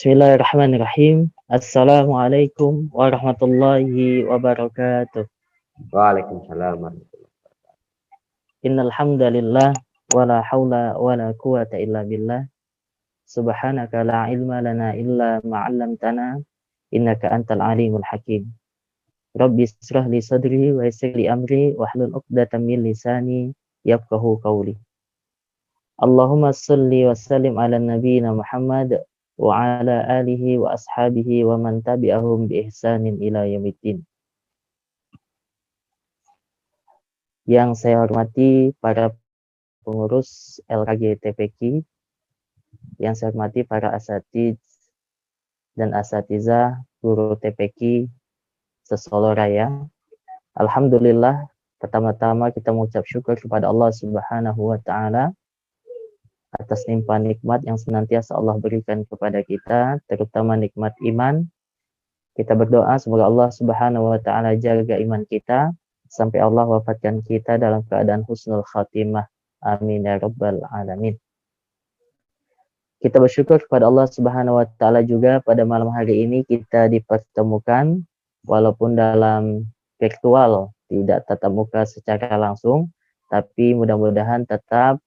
Bismillahirrahmanirrahim. Assalamualaikum warahmatullahi wabarakatuh. Waalaikumsalam warahmatullahi. Innal hamdalillah wala haula wala quwata illa billah. Subhanaka la ilma lana illa ma 'allamtana innaka antal alimul hakim. Rabbi israh li sadri wa yassir li amri wahlul 'uqdatam min lisani yafqahu qawli. Allahumma shalli wa sallim ala nabiyyina Muhammad wa ala alihi wa ashabihi wa man tabi'ahum bi ihsanin ila yaumiddin. Yang saya hormati para pengurus LKG TPQ, yang saya hormati para asatidz dan asatizah guru TPQ se-Solo Raya. Alhamdulillah, pertama-tama kita mengucap syukur kepada Allah Subhanahu wa taala atas limpahan nikmat yang senantiasa Allah berikan kepada kita, terutama nikmat iman. Kita berdoa semoga Allah Subhanahu wa taala jaga iman kita sampai Allah wafatkan kita dalam keadaan husnul khatimah. Amin ya rabbal alamin. Kita bersyukur kepada Allah Subhanahu wa taala juga pada malam hari ini kita dipertemukan walaupun dalam virtual, tidak tatap muka secara langsung, tapi mudah-mudahan tetap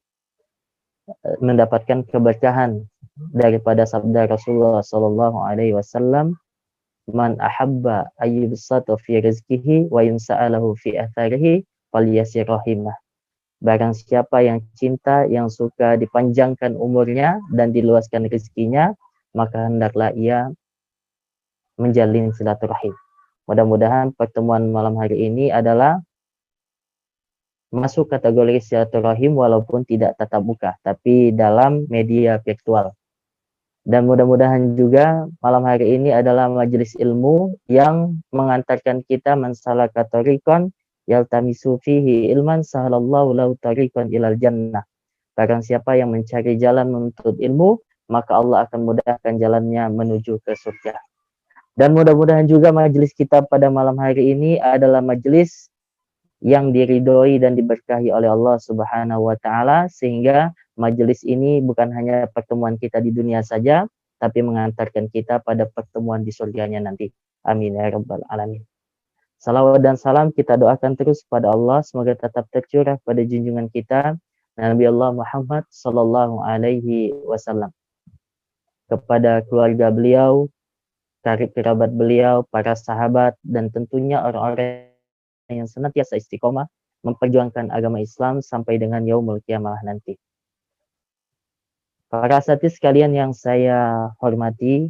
mendapatkan keberkahan daripada sabda Rasulullah sallallahu alaihi wasallam, man ahabba ayyubsata fi rizqihi wa yunsa'alahu fi atharihi falyasir rahimah. Barang siapa yang cinta, yang suka dipanjangkan umurnya dan diluaskan rezekinya, maka hendaklah ia menjalin silaturahim. Mudah-mudahan pertemuan malam hari ini adalah masuk kategori silaturahim walaupun tidak tatap muka, tapi dalam media virtual. Dan mudah-mudahan juga malam hari ini adalah majelis ilmu yang mengantarkan kita mensalaka tariqan yaltamisu fihi ilman sahalallahu lahu tariqan ilal jannah. Barang siapa yang mencari jalan menuntut ilmu, maka Allah akan mudahkan jalannya menuju ke surga. Dan mudah-mudahan juga majelis kita pada malam hari ini adalah majelis yang diridhoi dan diberkahi oleh Allah Subhanahu wa taala, sehingga majelis ini bukan hanya pertemuan kita di dunia saja, tapi mengantarkan kita pada pertemuan di surganya nanti. Amin ya rabbal alamin. Salawat dan salam kita doakan terus kepada Allah, semoga tetap tercurah pada junjungan kita Nabi Allah Muhammad sallallahu alaihi wasallam, kepada keluarga beliau, karib kerabat beliau, para sahabat, dan tentunya orang-orang yang senantiasa istiqomah memperjuangkan agama Islam sampai dengan yaumul kiamah nanti. Para asatidz sekalian yang saya hormati,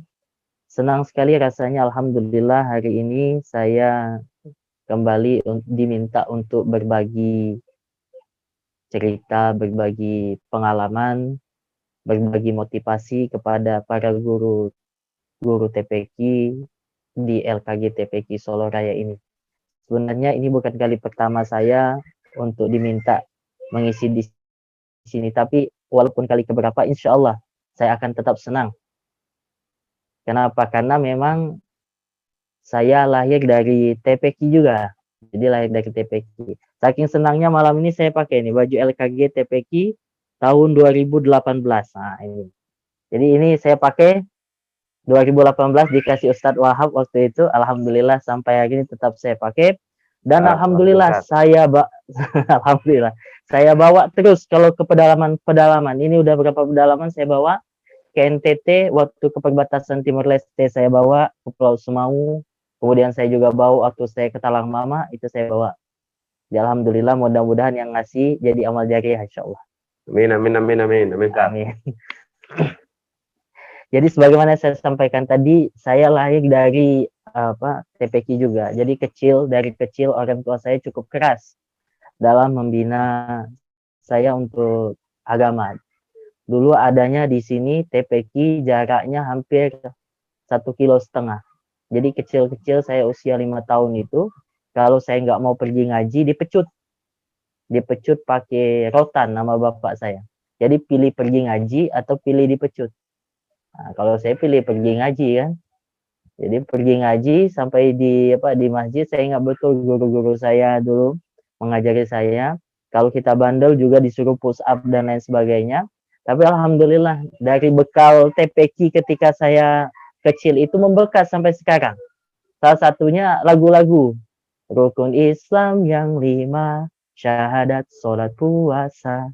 senang sekali rasanya alhamdulillah hari ini saya kembali diminta untuk berbagi cerita, berbagi pengalaman, berbagi motivasi kepada para guru TPQ di LKG TPQ Solo Raya ini. Sebenarnya ini bukan kali pertama saya untuk diminta mengisi di sini, tapi walaupun kali keberapa, insya Allah saya akan tetap senang. Kenapa? Karena memang saya lahir dari TPQ juga, jadi lahir dari TPQ. Saking senangnya malam ini saya pakai ini baju LKG TPQ tahun 2018. Nah ini, jadi ini saya pakai 2018 dikasih Ustadz Wahab waktu itu. Alhamdulillah sampai hari ini tetap saya pakai. Dan alhamdulillah saya alhamdulillah saya bawa terus kalau ke pedalaman. Ini udah berapa pedalaman saya bawa ke NTT, waktu ke perbatasan Timur Leste saya bawa ke Pulau Semau. Kemudian saya juga bawa waktu saya ke Talang Mama, itu saya bawa. Ya, alhamdulillah, mudah-mudahan yang ngasih jadi amal jariah insyaallah. Amin amin amin amin amin. Amin. Jadi sebagaimana saya sampaikan tadi, saya lahir dari TPQ juga. Jadi dari kecil orang tua saya cukup keras dalam membina saya untuk agama. Dulu adanya di sini TPQ jaraknya hampir 1,5 kilo. Jadi kecil-kecil saya usia 5 tahun itu, kalau saya nggak mau pergi ngaji, dipecut pakai rotan nama bapak saya. Jadi pilih pergi ngaji atau pilih dipecut. Nah, kalau saya pilih pergi ngaji kan, jadi pergi ngaji sampai di masjid. Saya ingat betul guru-guru saya dulu mengajari saya, kalau kita bandel juga disuruh push up dan lain sebagainya. Tapi alhamdulillah dari bekal TPQ ketika saya kecil itu membekas sampai sekarang. Salah satunya lagu-lagu rukun Islam yang 5, syahadat, sholat, puasa,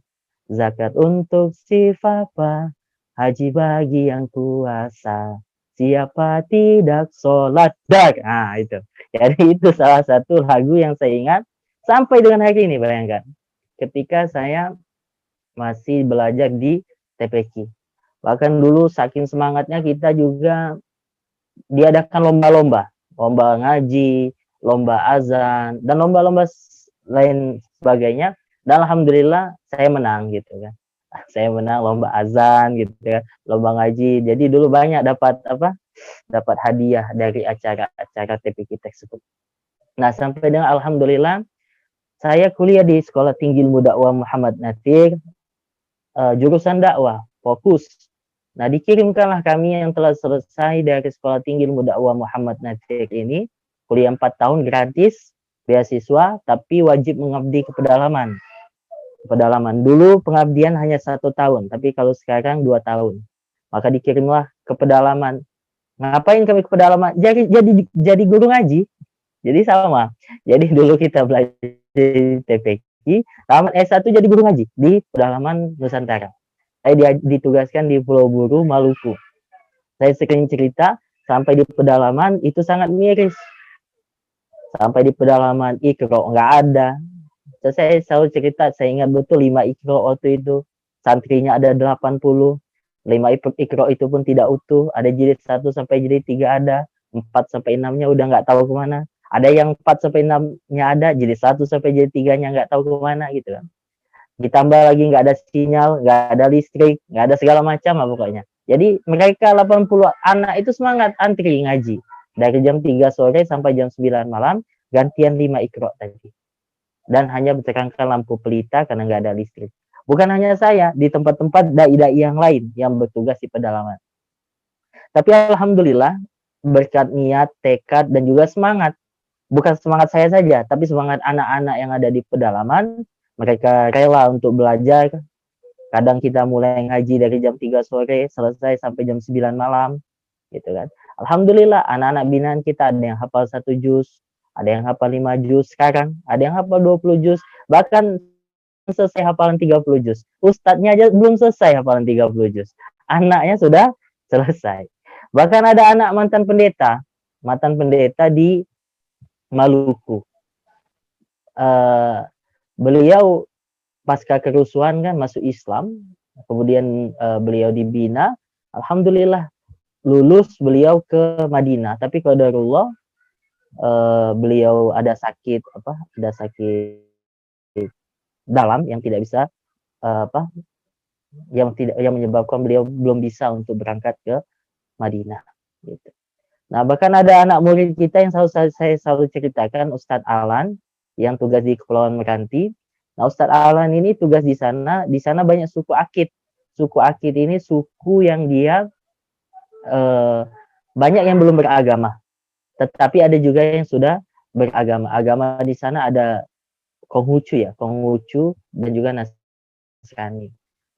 zakat untuk si papa, haji bagi yang puasa, siapa tidak sholat dak. Nah itu. Jadi itu salah satu lagu yang saya ingat sampai dengan hari ini, bayangkan. Ketika saya masih belajar di TPQ. Bahkan dulu saking semangatnya kita juga diadakan lomba-lomba, lomba ngaji, lomba azan, dan lomba-lomba lain sebagainya. Dan alhamdulillah saya menang gitu kan. Saya menang lomba azan gitu kan, lomba ngaji. Jadi dulu banyak dapat apa? Dapat hadiah dari acara-acara TPQ tersebut. Nah, sampai dengan alhamdulillah saya kuliah di Sekolah Tinggi Ilmu Dakwah Muhammad Natsir, jurusan dakwah, fokus. Nah, dikirimkanlah kami yang telah selesai dari Sekolah Tinggi Ilmu Dakwah Muhammad Natsir ini, kuliah 4 tahun gratis, beasiswa, tapi wajib mengabdi ke pedalaman. Pedalaman dulu pengabdian hanya 1 tahun, tapi kalau sekarang 2 tahun. Maka dikirimlah ke pedalaman. Ngapain kami ke pedalaman? Jadi guru ngaji. Jadi sama. Jadi dulu kita belajar di TPQ, tamat S1 jadi guru ngaji di pedalaman Nusantara. Saya ditugaskan di Pulau Buru, Maluku. Saya sering cerita, sampai di pedalaman itu sangat miris. Sampai di pedalaman Ikro nggak ada. Saya selalu cerita, saya ingat betul 5 Ikro waktu itu. Santrinya ada 80. 5 Ikro itu pun tidak utuh. Ada jilid 1 sampai jilid 3 ada. 4 sampai 6-nya udah nggak tahu kemana. Ada yang 4 sampai 6-nya ada, jilid 1 sampai jilid 3-nya nggak tahu kemana gitu kan. Ditambah lagi nggak ada sinyal, nggak ada listrik, nggak ada segala macam lah pokoknya. Jadi mereka 80 anak itu semangat antri ngaji. Dari jam 3 sore sampai jam 9 malam, gantian 5 Iqra tadi. Dan hanya ditekankan lampu pelita karena nggak ada listrik. Bukan hanya saya, di tempat-tempat dai-dai yang lain yang bertugas di pedalaman. Tapi alhamdulillah, berkat niat, tekad, dan juga semangat. Bukan semangat saya saja, tapi semangat anak-anak yang ada di pedalaman. Mereka rela untuk belajar. Kadang kita mulai ngaji dari jam 3 sore, selesai sampai jam 9 malam. Gitu kan. Alhamdulillah, anak-anak binaan kita ada yang hafal 1 juz, ada yang hafal 5 juz sekarang, ada yang hafal 20 juz, bahkan selesai hafalan 30 juz. Ustadznya aja belum selesai hafalan 30 juz. Anaknya sudah selesai. Bahkan ada anak mantan pendeta di Maluku. Beliau pasca kerusuhan kan masuk Islam, kemudian beliau dibina, alhamdulillah lulus beliau ke Madinah. Tapi qadarullah beliau ada sakit dalam yang tidak bisa yang menyebabkan beliau belum bisa untuk berangkat ke Madinah gitu. Nah, bahkan ada anak murid kita yang saya selalu ceritakan, Ustadz Alan yang tugas di Kepulauan Meranti. Nah, Ustadz Alan ini tugas di sana banyak suku Akit. Suku Akit ini suku yang dia banyak yang belum beragama. Tetapi ada juga yang sudah beragama. Agama di sana ada Konghucu dan juga Nasrani.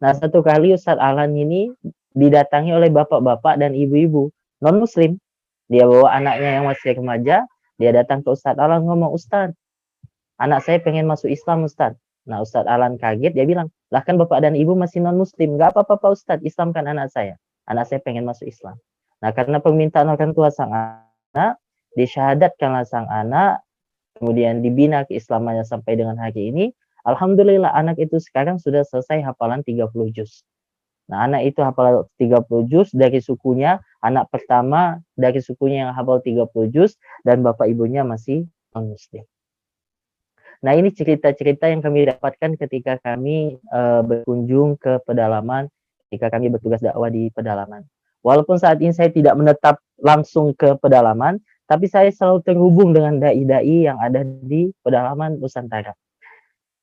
Nah, satu kali Ustadz Alan ini didatangi oleh bapak-bapak dan ibu-ibu non-muslim. Dia bawa anaknya yang masih remaja, dia datang ke Ustadz Alan ngomong, "Ustadz, anak saya pengen masuk Islam, Ustadz." Nah, Ustadz Alan kaget, dia bilang, "Lah kan bapak dan ibu masih non-muslim." "Gak apa-apa Pak Ustadz, Islamkan anak saya. Anak saya pengen masuk Islam." Nah, karena permintaan orang tua sang anak, disyahadatkanlah sang anak, kemudian dibina keislamannya sampai dengan hari ini. Alhamdulillah anak itu sekarang sudah selesai hafalan 30 juz. Nah, anak itu hafal 30 juz dari sukunya, anak pertama dari sukunya yang hafal 30 juz, dan bapak ibunya masih non-muslim. Nah, ini cerita-cerita yang kami dapatkan ketika kami berkunjung ke pedalaman, ketika kami bertugas dakwah di pedalaman. Walaupun saat ini saya tidak menetap langsung ke pedalaman, tapi saya selalu terhubung dengan dai-dai yang ada di pedalaman Nusantara.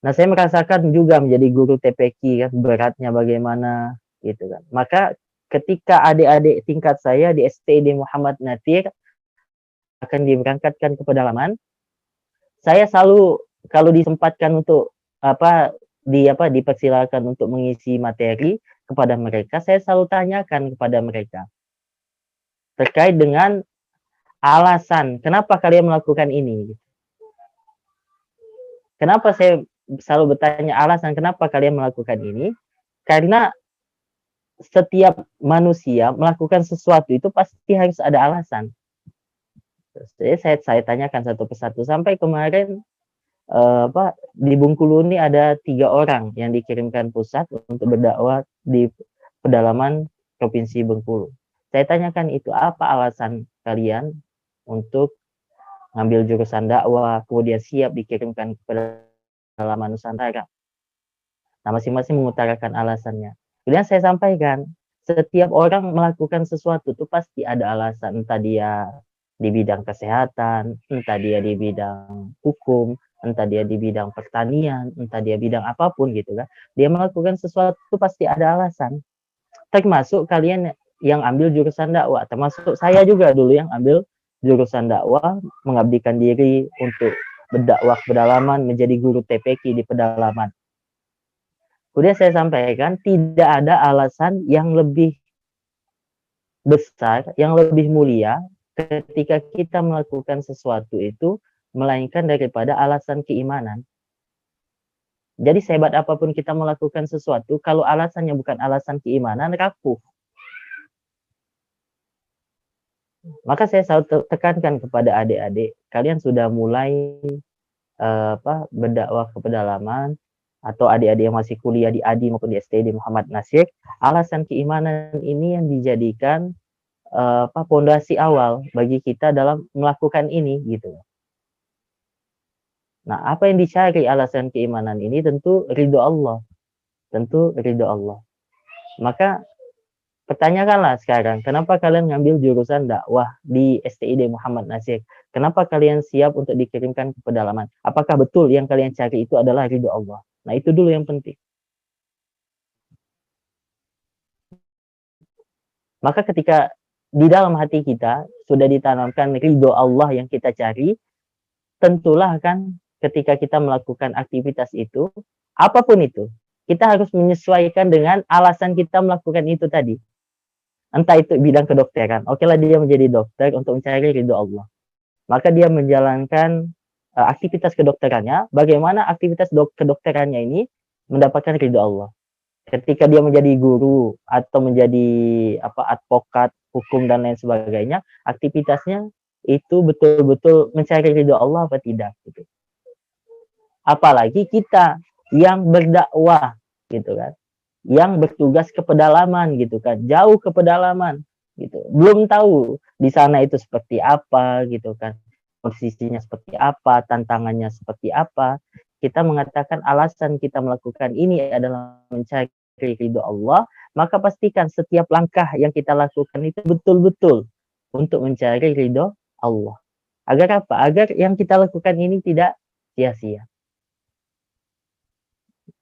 Nah, saya merasakan juga menjadi guru TPQ kan, beratnya bagaimana gitu kan. Maka ketika adik-adik tingkat saya di STD Muhammad Natsir akan diberangkatkan ke pedalaman, saya selalu kalau disempatkan untuk dipersilakan untuk mengisi materi, kepada mereka, saya selalu tanyakan kepada mereka terkait dengan alasan kenapa kalian melakukan ini. Kenapa saya selalu bertanya alasan kenapa kalian melakukan ini? Karena setiap manusia melakukan sesuatu itu pasti harus ada alasan. Jadi saya tanyakan satu persatu sampai kemarin di Bengkulu ini ada 3 orang yang dikirimkan pusat untuk berdakwah di pedalaman Provinsi Bengkulu. Saya tanyakan itu, apa alasan kalian untuk ngambil jurusan dakwah, kemudian siap dikirimkan ke pedalaman Nusantara? Nah, masing-masing mengutarakan alasannya. Kemudian saya sampaikan, setiap orang melakukan sesuatu itu pasti ada alasan, entah dia di bidang kesehatan, entah dia di bidang hukum, entah dia di bidang pertanian, entah dia bidang apapun gitu kan. Dia melakukan sesuatu pasti ada alasan. Termasuk kalian yang ambil jurusan dakwah, termasuk saya juga dulu yang ambil jurusan dakwah, mengabdikan diri untuk berdakwah pedalaman, menjadi guru TPQ di pedalaman. Kemudian saya sampaikan, tidak ada alasan yang lebih besar, yang lebih mulia ketika kita melakukan sesuatu itu, melainkan daripada alasan keimanan. Jadi sehebat apapun kita melakukan sesuatu, kalau alasannya bukan alasan keimanan, rapuh. Maka saya selalu tekankan kepada adik-adik, kalian sudah mulai berdakwah ke pedalaman, atau adik-adik yang masih kuliah di ADI maupun di STD Muhammad Nasir, alasan keimanan ini yang dijadikan pondasi awal bagi kita dalam melakukan ini gitu. Nah, apa yang dicari alasan keimanan ini? Tentu ridho Allah. Tentu ridho Allah. Maka pertanyakanlah sekarang, kenapa kalian ngambil jurusan dakwah di STID Muhammad Nasir? Kenapa kalian siap untuk dikirimkan ke pedalaman? Apakah betul yang kalian cari itu adalah ridho Allah? Nah, itu dulu yang penting. Maka ketika di dalam hati kita sudah ditanamkan ridho Allah yang kita cari, tentulah kan ketika kita melakukan aktivitas itu, apapun itu, kita harus menyesuaikan dengan alasan kita melakukan itu tadi. Entah itu bidang kedokteran, okelah dia menjadi dokter untuk mencari ridho Allah. Maka dia menjalankan aktivitas kedokterannya, bagaimana aktivitas kedokterannya ini mendapatkan ridho Allah. Ketika dia menjadi guru atau menjadi advokat, hukum dan lain sebagainya, aktivitasnya itu betul-betul mencari ridho Allah apa tidak gitu. Apalagi kita yang berdakwah gitu kan, yang bertugas ke pedalaman gitu kan, jauh ke pedalaman gitu, belum tahu di sana itu seperti apa gitu kan, posisinya seperti apa, tantangannya seperti apa. Kita mengatakan alasan kita melakukan ini adalah mencari ridho Allah, maka pastikan setiap langkah yang kita lakukan itu betul-betul untuk mencari ridho Allah. Agar apa? Agar yang kita lakukan ini tidak sia-sia.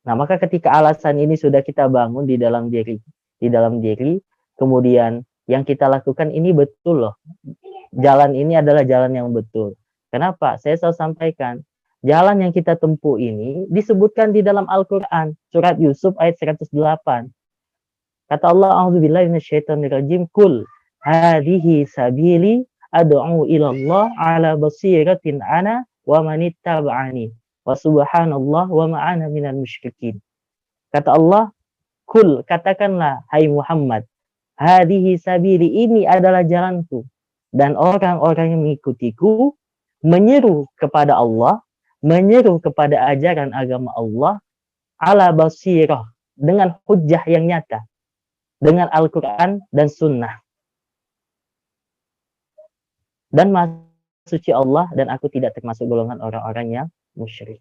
Nah, maka ketika alasan ini sudah kita bangun di dalam diri, kemudian yang kita lakukan ini betul loh. Jalan ini adalah jalan yang betul. Kenapa? Saya selalu sampaikan, jalan yang kita tempuh ini disebutkan di dalam Al-Qur'an, surat Yusuf ayat 108. Kata Allah, a'udzubillahi minasyaitonirrajim, "Qul hadhihi sabili ad'u ila Allah ala basiratin ana wa manittaba'ani. Wa subhanallah wa ma'ana minal musyrikin." Kata Allah, kul, katakanlah hai Muhammad, hadhihi sabili, ini adalah jalanku, dan orang-orang yang mengikutiku menyeru kepada Allah, menyeru kepada ajaran agama Allah ala basirah, dengan hujjah yang nyata, dengan Al-Quran dan Sunnah. Dan suci Allah, dan aku tidak termasuk golongan orang-orang yang musyrik.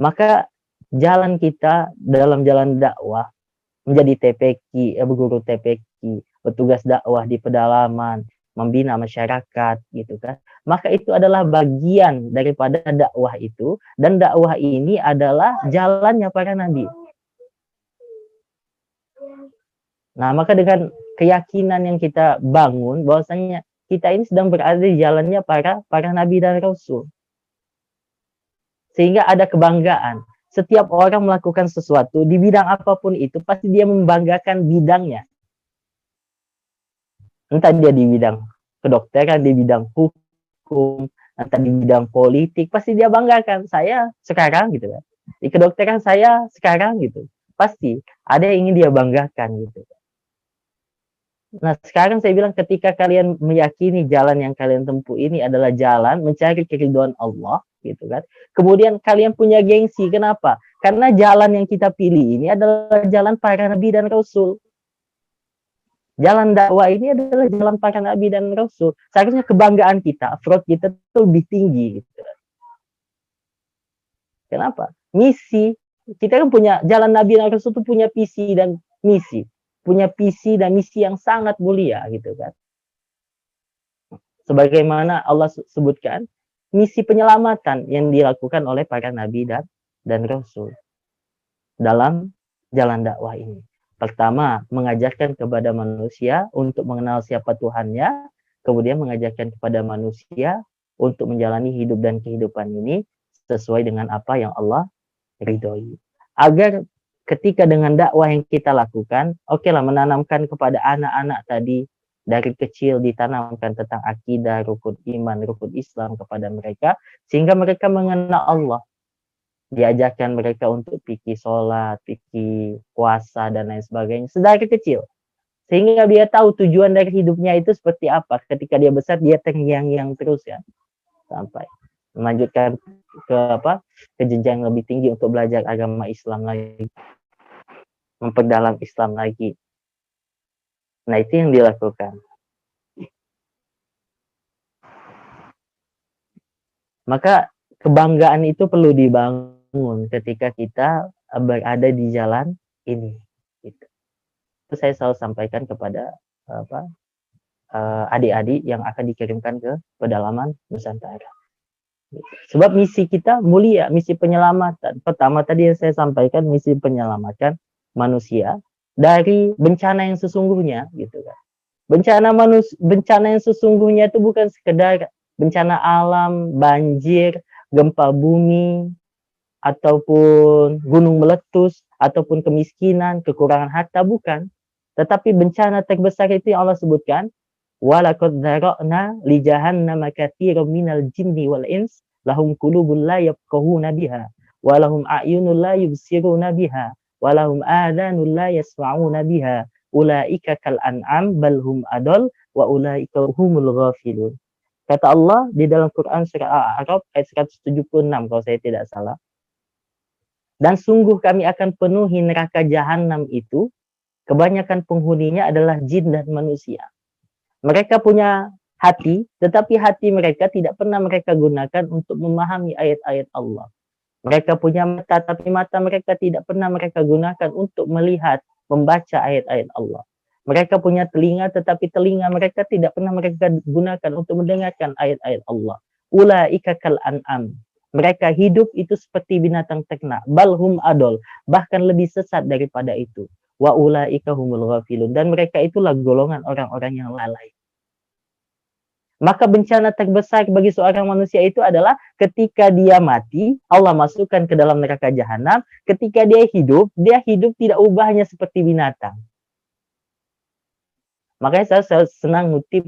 Maka jalan kita dalam jalan dakwah, menjadi TPQ, berguru TPQ, bertugas dakwah di pedalaman, membina masyarakat gitu kan. Maka itu adalah bagian daripada dakwah itu, dan dakwah ini adalah jalannya para nabi. Nah, maka dengan keyakinan yang kita bangun bahwasanya kita ini sedang berada di jalannya para nabi dan rasul. Sehingga ada kebanggaan. setiap orang melakukan sesuatu di bidang apapun itu, pasti dia membanggakan bidangnya. Entah dia di bidang kedokteran, di bidang hukum, entah di bidang politik, pasti dia banggakan, saya sekarang gitu kan. Di kedokteran saya sekarang gitu. Pasti ada yang ingin dia banggakan gitu. Nah, sekarang saya bilang ketika kalian meyakini jalan yang kalian tempuh ini adalah jalan mencari keridhaan Allah, gitu kan. Kemudian kalian punya gengsi, kenapa? Karena jalan yang kita pilih ini adalah jalan para nabi dan rasul. Jalan dakwah ini adalah jalan para nabi dan rasul. Seharusnya kebanggaan kita, afrod kita itu lebih tinggi, gitu. Kenapa? Misi. Kita kan punya jalan nabi dan rasul itu punya visi dan misi. Punya visi dan misi yang sangat mulia gitu kan. Sebagaimana Allah sebutkan, misi penyelamatan yang dilakukan oleh para nabi dan rasul dalam jalan dakwah ini. Pertama, mengajarkan kepada manusia untuk mengenal siapa Tuhannya, kemudian mengajarkan kepada manusia untuk menjalani hidup dan kehidupan ini sesuai dengan apa yang Allah ridhoi. Agar ketika dengan dakwah yang kita lakukan, oke lah menanamkan kepada anak-anak tadi dari kecil ditanamkan tentang akidah, rukun iman, rukun Islam kepada mereka, sehingga mereka mengenal Allah. Diajarkan mereka untuk fikih sholat, fikih puasa, dan lain sebagainya, sedari kecil. Sehingga dia tahu tujuan dari hidupnya itu seperti apa. Ketika dia besar, dia terngiang-ngiang terus ya. Sampai melanjutkan ke jenjang lebih tinggi untuk belajar agama Islam lagi, memperdalam Islam lagi. Nah, itu yang dilakukan. Maka kebanggaan itu perlu dibangun ketika kita berada di jalan ini. Gitu. Itu saya selalu sampaikan kepada adik-adik yang akan dikirimkan ke pedalaman Nusantara. Sebab misi kita mulia, misi penyelamatan. Pertama tadi yang saya sampaikan, misi penyelamatan manusia dari bencana yang sesungguhnya, gitu kan. Bencana yang sesungguhnya itu bukan sekedar bencana alam, banjir, gempa bumi, ataupun gunung meletus, ataupun kemiskinan, kekurangan harta, bukan. Tetapi bencana terbesar itu yang Allah sebutkan, walaqad dzara'na li jahannama katsiran minal jinni wal ins lahum qulubun la yafqahuna biha wa lahum a'yunun la yubsiruna biha wa lahum adhanun la yasma'una biha ulaika kal an'am bal hum adall wa ulaika humul ghafilun. Kata Allah di dalam Quran surah Al-A'raf ayat 176 kalau saya tidak salah. Dan sungguh kami akan penuhi neraka jahanam itu, kebanyakan penghuninya adalah jin dan manusia. Mereka punya hati, tetapi hati mereka tidak pernah mereka gunakan untuk memahami ayat-ayat Allah. Mereka punya mata, tapi mata mereka tidak pernah mereka gunakan untuk melihat, membaca ayat-ayat Allah. Mereka punya telinga, tetapi telinga mereka tidak pernah mereka gunakan untuk mendengarkan ayat-ayat Allah. Ulaika kal an'am. Mereka hidup itu seperti binatang ternak. Balhum adol. Bahkan lebih sesat daripada itu. Wa ulaika humul ghafilun. Dan mereka itulah golongan orang-orang yang lalai. Maka bencana terbesar bagi seorang manusia itu adalah ketika dia mati, Allah masukkan ke dalam neraka jahanam. Ketika dia hidup tidak ubahnya seperti binatang. Makanya saya senang ngutip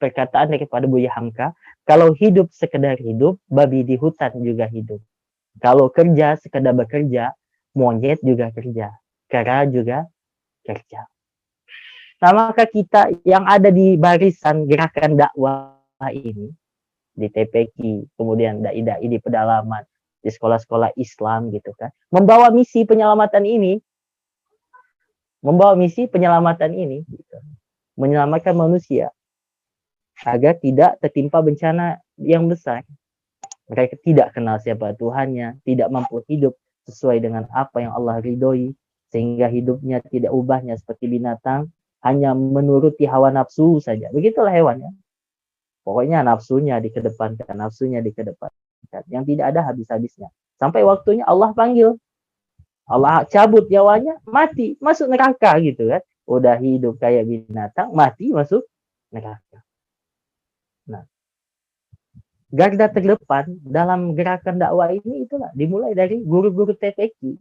perkataan daripada Buya Hamka, kalau hidup sekedar hidup, babi di hutan juga hidup. Kalau kerja sekedar bekerja, monyet juga kerja. Kera juga kerja. Nah, maka kita yang ada di barisan gerakan dakwah ini, di TPQ, kemudian dai-dai di pedalaman, di sekolah-sekolah Islam gitu kan, membawa misi penyelamatan ini, gitu. Menyelamatkan manusia agar tidak tertimpa bencana yang besar. Mereka tidak kenal siapa Tuhannya, tidak mampu hidup sesuai dengan apa yang Allah ridhoi, sehingga hidupnya tidak ubahnya seperti binatang, hanya menuruti hawa nafsu saja. Begitulah hewannya. Pokoknya nafsunya dikedepankan, yang tidak ada habis-habisnya. Sampai waktunya Allah panggil. Allah cabut nyawanya, mati, masuk neraka gitu kan. Udah hidup kayak binatang, mati masuk neraka. Nah, garda terdepan dalam gerakan dakwah ini itulah dimulai dari guru-guru TPQ.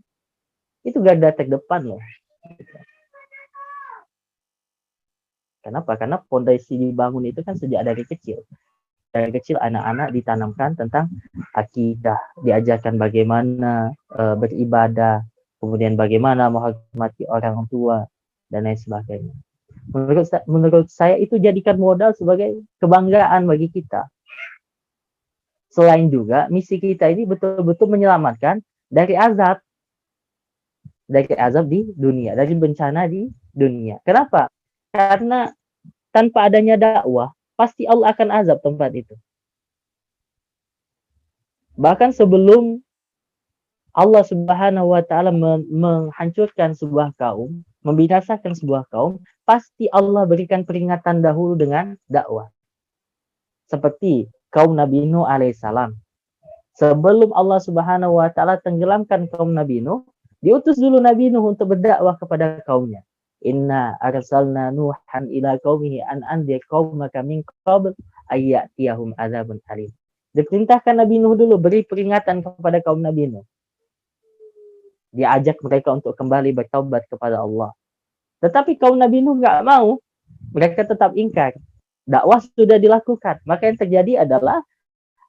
Itu garda terdepan loh. Kenapa? Karena fondasi dibangun itu kan sejak dari kecil. Dari kecil anak-anak ditanamkan tentang akidah, diajarkan bagaimana beribadah, kemudian bagaimana menghormati orang tua, dan lain sebagainya. Menurut saya itu jadikan modal sebagai kebanggaan bagi kita. Selain juga misi kita ini betul-betul menyelamatkan dari azab di dunia, dari bencana di dunia. Kenapa? Karena tanpa adanya dakwah, pasti Allah akan azab tempat itu. Bahkan sebelum Allah Subhanahu wa taala menghancurkan sebuah kaum, membinasakan sebuah kaum, pasti Allah berikan peringatan dahulu dengan dakwah. Seperti kaum Nabi Nuh alaihissalam. Sebelum Allah Subhanahu wa taala tenggelamkan kaum Nabi Nuh, diutus dulu Nabi Nuh untuk berdakwah kepada kaumnya. Inna arsalna Nuhan ila qaumihi an anzir qaumaka min qabl ayyatiyahum adzabun alim. Diperintahkan Nabi Nuh dulu beri peringatan kepada kaum Nabi Nuh. Diajak mereka untuk kembali bertaubat kepada Allah. Tetapi kaum Nabi Nuh enggak mau. Mereka tetap ingkar. Dakwah sudah dilakukan. Maka yang terjadi adalah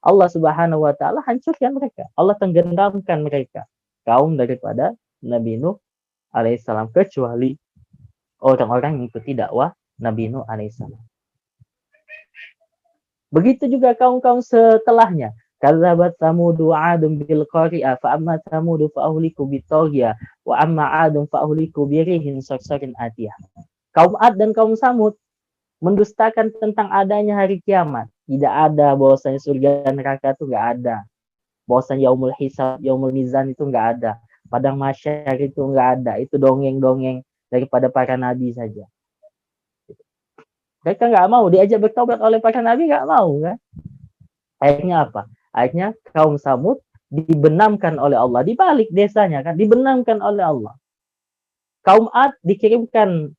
Allah Subhanahu wa taala hancurkan mereka. Allah tenggelamkan mereka. Kaum daripada Nabi Nuh alaihissalam, kecuali orang-orang yang mengikuti dakwah Nabi Nuh alaihissalam. Begitu juga kaum-kaum setelahnya. Kadzabat Samudu 'adun bil qari'ah fa amma Samudu fa ahliku bitaghiya wa amma 'adun fa ahliku birihin sarsarin atiyah. Kaum Ad dan kaum Samud mendustakan tentang adanya hari kiamat. Tidak ada bahwasanya surga dan neraka itu enggak ada. Bahwasanya yaumul hisab, yaumul mizan itu enggak ada. Padang mahsyar itu enggak ada. Itu dongeng-dongeng daripada para nabi saja. Mereka nggak mau diajak bertobat oleh para nabi, nggak mau kan? Akhirnya apa? Akhirnya kaum Samud dibenamkan oleh Allah, dibalik desanya kan, dibenamkan oleh Allah. Kaum Ad dikirimkan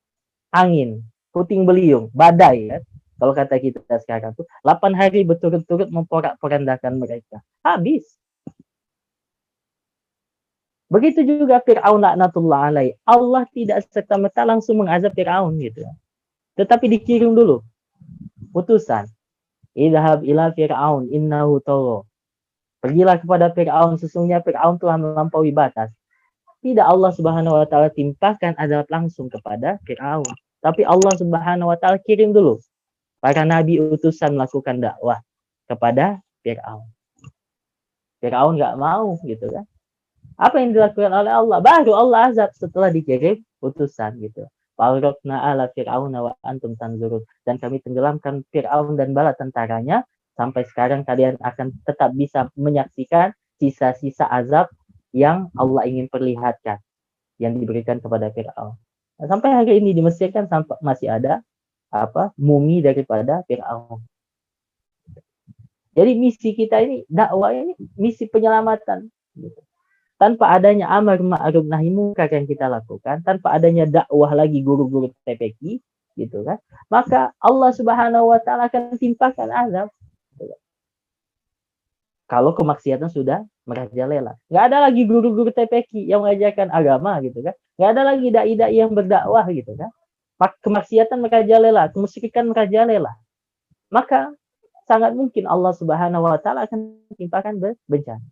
angin, puting beliung, badai kan? Kalau kata kita sekarang tuh 8 hari berturut-turut memporak-porandakan mereka. Habis. Begitu juga Fir'aun laknatullah alaih. Allah tidak serta-merta langsung mengazab Fir'aun gitu. Tetapi dikirim dulu utusan. Idhab ila Fir'aun innahu tagha. Pergilah kepada Fir'aun, sesungguhnya Fir'aun telah melampaui batas. Tidak Allah Subhanahu wa taala timpakan azab langsung kepada Fir'aun. Tapi Allah Subhanahu wa taala kirim dulu para nabi utusan melakukan dakwah kepada Fir'aun. Fir'aun enggak mau gitu kan. Apa yang dilakukan oleh Allah? Baru Allah azab setelah dikirim utusan gitu. Faraqna ala fir'auna wa antum tanzurun. Dan kami tenggelamkan Fir'aun dan bala tentaranya. Sampai sekarang kalian akan tetap bisa menyaksikan sisa-sisa azab yang Allah ingin perlihatkan. Yang diberikan kepada Fir'aun. Nah, sampai hari ini di Mesir kan masih ada mumi daripada Fir'aun. Jadi misi kita ini, dakwah ini, misi penyelamatan. Gitu. Tanpa adanya amar ma'ruf nahi munkar yang kita lakukan, tanpa adanya dakwah lagi guru-guru TPQ, gitu kan, maka Allah Subhanahu wa taala akan timpakan azab. Kalau kemaksiatan sudah merajalela, nggak ada lagi guru-guru TPQ yang mengajarkan agama, gitu kan, nggak ada lagi dai-dai yang berdakwah, gitu kan, kemaksiatan merajalela, kemusyrikan merajalela, maka sangat mungkin Allah Subhanahu wa taala akan timpakan bencana.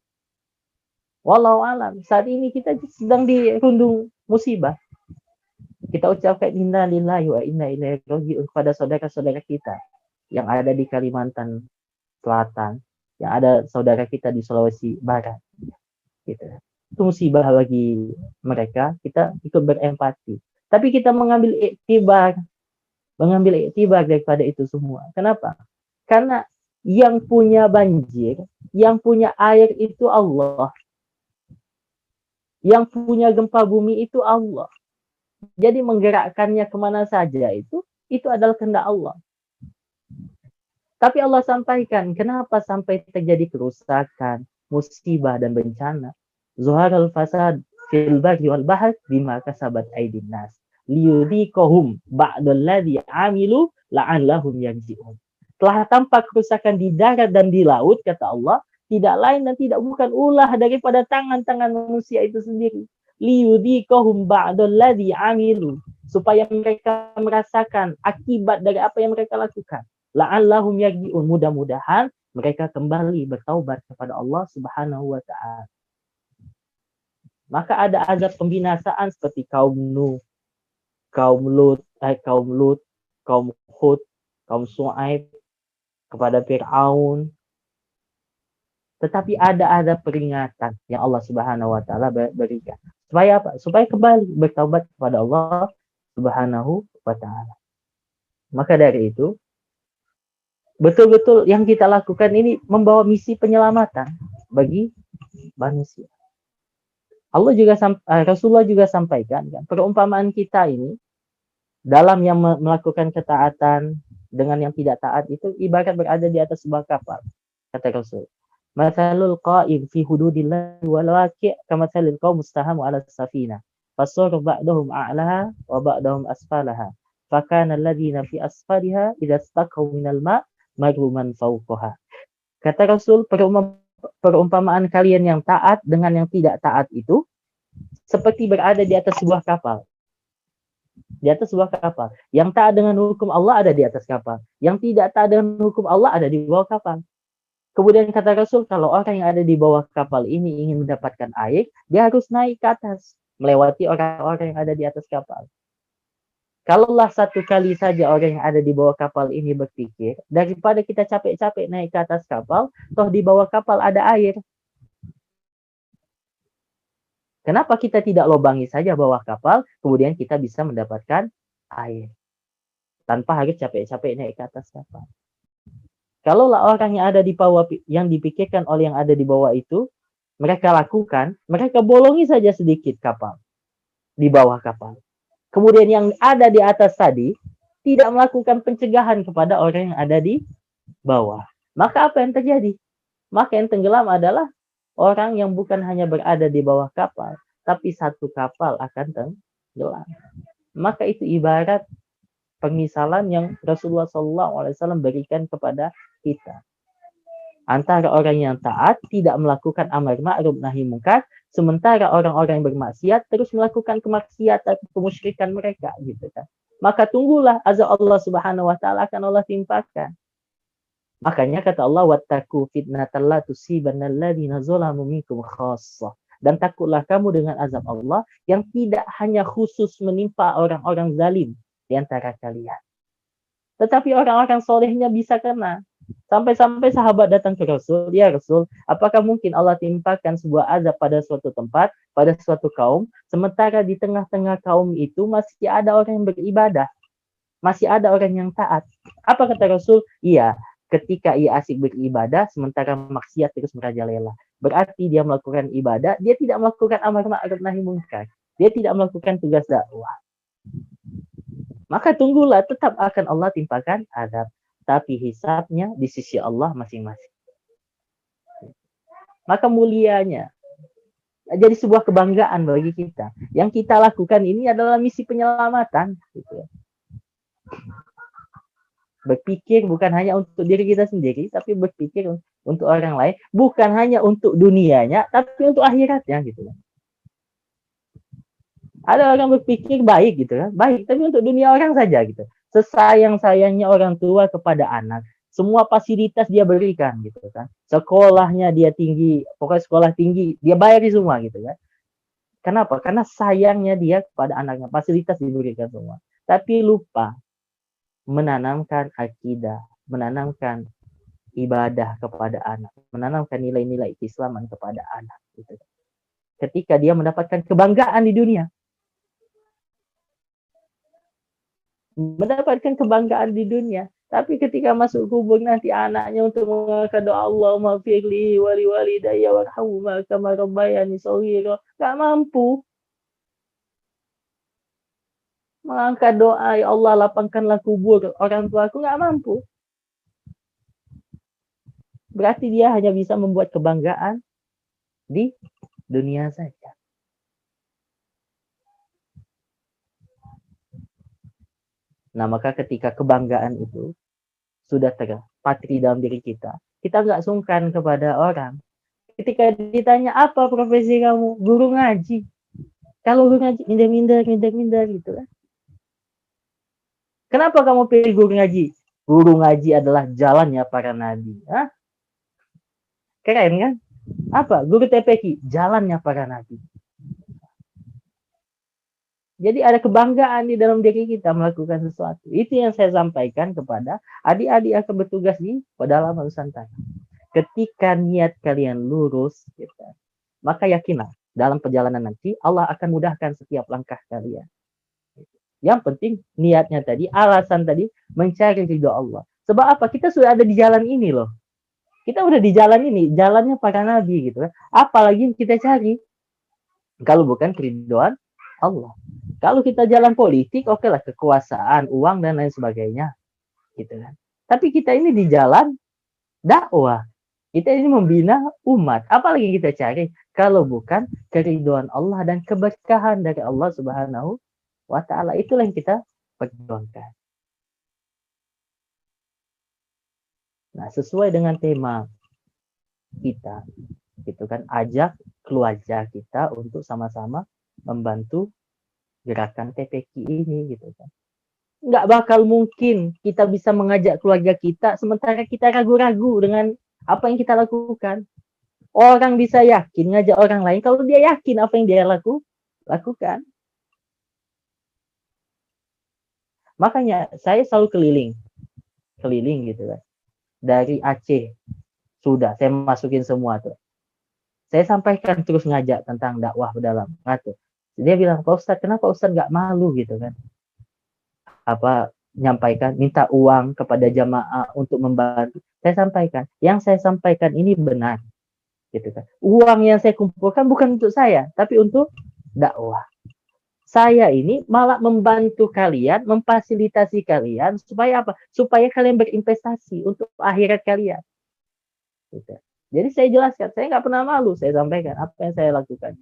Wallahu alam. Saat ini kita sedang dirundung musibah. Kita ucapkan inna lillahi wa inna ilaihi raji'un kepada saudara-saudara kita yang ada di Kalimantan Selatan, yang ada saudara kita di Sulawesi Barat. Gitu. Itu musibah bagi mereka, kita ikut berempati. Tapi kita mengambil iktibar daripada itu semua. Kenapa? Karena yang punya banjir, yang punya air itu Allah. Yang punya gempa bumi itu Allah. Jadi menggerakkannya kemana saja itu adalah kehendak Allah. Tapi Allah sampaikan, kenapa sampai terjadi kerusakan, musibah dan bencana? Zuharal fasad fil barri wal bahr bima kasabat aydin nas liyudhiqahum ba'dalladzi amilu la'allahum yarji'un. telah tampak kerusakan di darat dan di laut, kata Allah, tidak lain dan tidak bukan ulah daripada tangan-tangan manusia itu sendiri. Liyudhiqahum ba'dalladzi amilu, supaya mereka merasakan akibat dari apa yang mereka lakukan. La'allahum yarji'un, mudah-mudahan mereka kembali bertaubat kepada Allah Subhanahu wa taala. Maka ada azab pembinasaan seperti kaum Nuh, kaum Lut, kaum Hud, kaum Shu'aib, kepada Fir'aun. Tetapi ada peringatan yang Allah Subhanahu wa taala berikan. Supaya apa? Supaya kembali bertaubat kepada Allah Subhanahu wa taala. Maka dari itu, betul-betul yang kita lakukan ini membawa misi penyelamatan bagi manusia. Rasulullah juga sampaikan kan, perumpamaan kita ini dalam yang melakukan ketaatan dengan yang tidak taat itu ibarat berada di atas sebuah kapal, kata Rasul. Mathalul qa'im fi hududillahi wal waqi' kamathalil qaum mustahamu 'ala as-safinah fasara ba'dahum a'laha wa ba'dahum asfalaha fakana alladhina fi asfaliha idza istaqaw minal ma' maru man fawqaha. Kata Rasul, perumpamaan kalian yang taat dengan yang tidak taat itu seperti berada di atas sebuah kapal. Di atas sebuah kapal. Yang taat dengan hukum Allah ada di atas kapal. Yang tidak taat dengan hukum Allah ada di bawah kapal. Kemudian kata Rasul, kalau orang yang ada di bawah kapal ini ingin mendapatkan air, dia harus naik ke atas, melewati orang-orang yang ada di atas kapal. Kalaulah satu kali saja orang yang ada di bawah kapal ini berpikir, daripada kita capek-capek naik ke atas kapal, toh di bawah kapal ada air. Kenapa kita tidak lobangi saja bawah kapal, kemudian kita bisa mendapatkan air. Tanpa harus capek-capek naik ke atas kapal. Kalaulah orang yang ada di bawah, yang dipikirkan oleh yang ada di bawah itu, mereka lakukan, mereka bolongi saja sedikit kapal, di bawah kapal. Kemudian yang ada di atas tadi, tidak melakukan pencegahan kepada orang yang ada di bawah. Maka apa yang terjadi? Maka yang tenggelam adalah orang yang bukan hanya berada di bawah kapal, tapi satu kapal akan tenggelam. Maka itu ibarat pemisalan yang Rasulullah SAW berikan kepada kita. Antara orang yang taat tidak melakukan amar ma'ruf nahi munkar, sementara orang-orang yang bermaksiat terus melakukan kemaksiatan, kemusyrikan mereka, gitu kan. Maka tunggulah azab Allah Subhanahu wa taala akan Allah timpakan. Makanya kata Allah, wattaqu fitnatan la tusibanna alladziina zalamu minkum khassah. Dan takutlah kamu dengan azab Allah yang tidak hanya khusus menimpa orang-orang zalim di antara kalian. Tetapi orang-orang solehnya bisa kena. Sampai-sampai sahabat datang ke Rasul, ya Rasul, apakah mungkin Allah timpakan sebuah azab pada suatu tempat, pada suatu kaum, sementara di tengah-tengah kaum itu masih ada orang yang beribadah, masih ada orang yang taat. Apa kata Rasul? Iya, ketika ia asik beribadah, sementara maksiat terus merajalela. Berarti dia melakukan ibadah, dia tidak melakukan amar ma'ruf nahi munkar. Dia tidak melakukan tugas dakwah. Maka tunggulah, tetap akan Allah timpakan azab. Tapi hisabnya di sisi Allah masing-masing. Maka mulianya jadi sebuah kebanggaan bagi kita. Yang kita lakukan ini adalah misi penyelamatan. Gitu. Berpikir bukan hanya untuk diri kita sendiri, tapi berpikir untuk orang lain. Bukan hanya untuk dunianya, tapi untuk akhiratnya. Gitu. Ada orang berpikir baik gitu kan, baik, tapi untuk dunia orang saja gitu. Sesayang-sayangnya orang tua kepada anak, semua fasilitas dia berikan gitu kan. Sekolahnya dia tinggi, pokoknya sekolah tinggi, dia bayari semua gitu kan. Kenapa? Karena sayangnya dia kepada anaknya, fasilitas diberikan semua. Tapi lupa menanamkan akidah, menanamkan ibadah kepada anak, menanamkan nilai-nilai keislaman kepada anak gitu. Ketika dia mendapatkan kebanggaan di dunia, mendapatkan kebanggaan di dunia, tapi ketika masuk kubur nanti anaknya untuk mengangkat doa Allahumma firli wali walidayya warhamhuma kama rabbayani shaghira, enggak mampu mengangkat doa, ya Allah lapangkanlah kubur orang tuaku, enggak mampu. Berarti dia hanya bisa membuat kebanggaan di dunia saja. Nah, maka ketika kebanggaan itu sudah terpatri dalam diri kita nggak sungkan kepada orang. Ketika ditanya apa profesi kamu, guru ngaji. Kalau guru ngaji minder gitu kan. Kenapa kamu pilih guru ngaji? Guru ngaji adalah jalannya para nabi. Hah? Keren kan? Apa? Guru TPQ, jalannya para nabi. Jadi ada kebanggaan di dalam diri kita melakukan sesuatu. Itu yang saya sampaikan kepada adik-adik yang bertugas di pedalaman Nusantara. Ketika niat kalian lurus, gitu, maka yakinlah dalam perjalanan nanti Allah akan mudahkan setiap langkah kalian. Yang penting niatnya tadi, alasan tadi mencari ridho Allah. Sebab apa? Kita sudah ada di jalan ini loh. Kita udah di jalan ini, jalannya para nabi gitu kan. Apalagi yang kita cari kalau bukan keridhaan Allah. Kalau kita jalan politik, oke lah, kekuasaan, uang dan lain sebagainya, gitu kan. Tapi kita ini di jalan dakwah. Kita ini membina umat. Apalagi yang kita cari kalau bukan keridhaan Allah dan keberkahan dari Allah Subhanahu wa Ta'ala. Itulah yang kita perjuangkan. Nah, sesuai dengan tema kita, gitu kan, ajak keluarga kita untuk sama-sama membantu gerakan TPQ ini, gitu kan. Nggak bakal mungkin kita bisa mengajak keluarga kita sementara kita ragu-ragu dengan apa yang kita lakukan. Orang bisa yakin ngajak orang lain kalau dia yakin apa yang dia lakukan. Makanya saya selalu keliling gitu kan. Dari Aceh sudah saya masukin semua tuh. Saya sampaikan terus ngajak tentang dakwah dalam ngatur. Dia bilang, Pak Ustadz, kenapa Ustadz nggak malu gitu kan? Apa menyampaikan, minta uang kepada jamaah untuk membantu. Saya sampaikan, yang saya sampaikan ini benar, gitu kan. Uang yang saya kumpulkan bukan untuk saya, tapi untuk dakwah. Saya ini malah membantu kalian, memfasilitasi kalian supaya apa? Supaya kalian berinvestasi untuk akhirat kalian. Gitu. Jadi saya jelaskan, saya nggak pernah malu, saya sampaikan apa yang saya lakukan.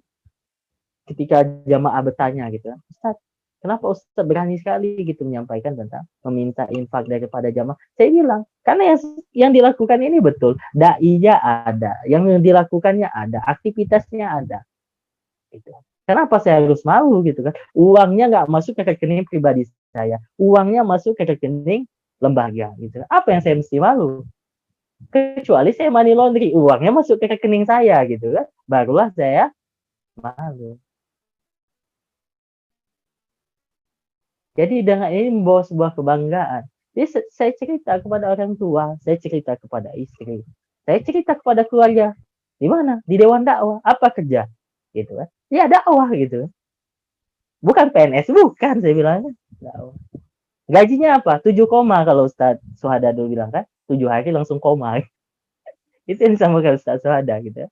Ketika jamaah bertanya gitu kan, Ustaz, kenapa Ustaz berani sekali gitu menyampaikan tentang meminta infak daripada jamaah? Saya bilang, karena yang dilakukan ini betul, dai-nya ada, yang dilakukannya ada, aktivitasnya ada. Gitu. Kenapa saya harus malu gitu kan? Uangnya nggak masuk ke rekening pribadi saya, uangnya masuk ke rekening lembaga gitu. Apa yang saya mesti malu? Kecuali saya money laundry, uangnya masuk ke rekening saya gitu kan, barulah saya malu. Jadi dengan ini membawa sebuah kebanggaan. Jadi saya cerita kepada orang tua, saya cerita kepada istri, saya cerita kepada keluarga. Di mana? Di Dewan Dakwah. Apa kerja? Gitu kan. Ya dakwah gitu. Bukan PNS, bukan saya bilangnya. Dakwah. Gajinya apa? 7 koma kalau Ustaz Suhada dulu bilang kan. 7 hari langsung koma. Itu yang sama dengan Ustaz Suhada gitu.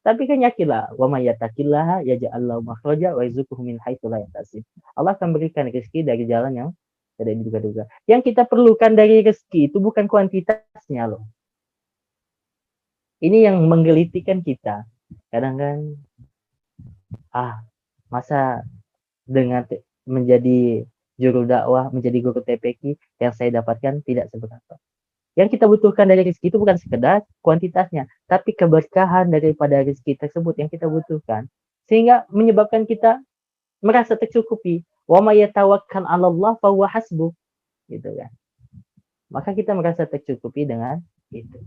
Tapi kan yakinlah, wa may yattaqillaha yaj'al lahu makhraja wa yarzuqhu min haitsu la yahtasib. Allah akan berikan rezeki dari jalan yang tidak diduga-duga. Yang kita perlukan dari rezeki itu bukan kuantitasnya loh. Ini yang menggelitikan kita. Kadang kan masa dengan menjadi juru dakwah, menjadi guru TPQ yang saya dapatkan tidak seberapa. Yang kita butuhkan dari rezeki itu bukan sekedar kuantitasnya, tapi keberkahan daripada rezeki tersebut yang kita butuhkan. Sehingga menyebabkan kita merasa tercukupi. Wa may yatawakkal 'alallah fa huwa hasbuh. Gitu kan. Maka kita merasa tercukupi dengan itu.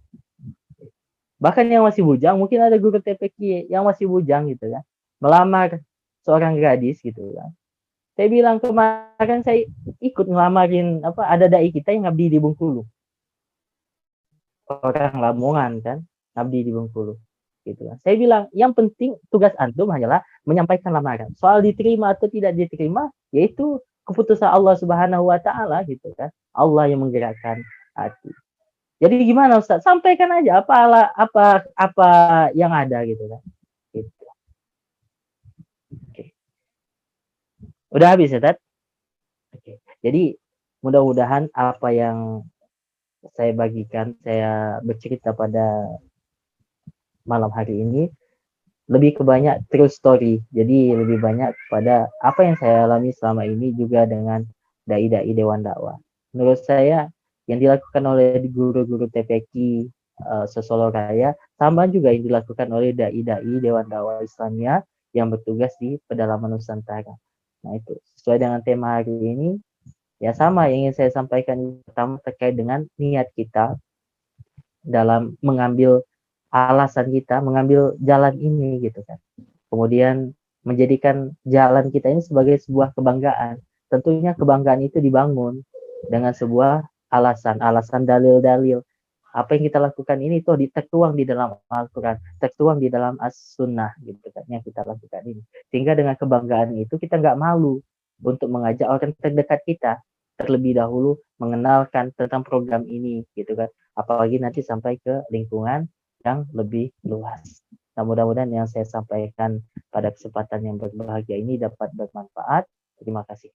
Bahkan yang masih bujang, mungkin ada guru TPQ yang masih bujang gitu kan. Melamar seorang gadis gitu kan. Saya bilang kemarin saya ikut ngelamarin ada dai kita yang ngabdi di Bengkulu. Orang Lamongan kan, ngabdi di Bengkulu gitu kan. Saya bilang yang penting tugas antum hanyalah menyampaikan lamaran. Soal diterima atau tidak diterima yaitu keputusan Allah Subhanahu wa Ta'ala gitu kan. Allah yang menggerakkan hati. Jadi gimana Ustaz? Sampaikan aja apa yang ada gitu kan. Gitu. Oke. Udah habis ya, Tat? Oke. Jadi mudah-mudahan apa yang saya bagikan, saya bercerita pada malam hari ini lebih ke banyak true story. Jadi lebih banyak pada apa yang saya alami selama ini juga dengan dai-dai Dewan Dakwah. Menurut saya yang dilakukan oleh guru-guru TPQ Sosolo Raya, sama juga yang dilakukan oleh dai-dai Dewan Dakwah Islamiyah yang bertugas di pedalaman Nusantara. Nah itu sesuai dengan tema hari ini, ya sama yang ingin saya sampaikan pertama terkait dengan niat kita dalam mengambil alasan kita, mengambil jalan ini gitu kan. Kemudian menjadikan jalan kita ini sebagai sebuah kebanggaan. Tentunya kebanggaan itu dibangun dengan sebuah alasan dalil-dalil. Apa yang kita lakukan ini tuh tertuang di dalam Al-Quran, tertuang di dalam As-Sunnah gitu kan, yang kita lakukan ini. Sehingga dengan kebanggaan itu kita nggak malu untuk mengajak orang terdekat kita terlebih dahulu mengenalkan tentang program ini gitu kan. Apalagi nanti sampai ke lingkungan yang lebih luas. Nah, mudah-mudahan yang saya sampaikan pada kesempatan yang berbahagia ini dapat bermanfaat. Terima kasih.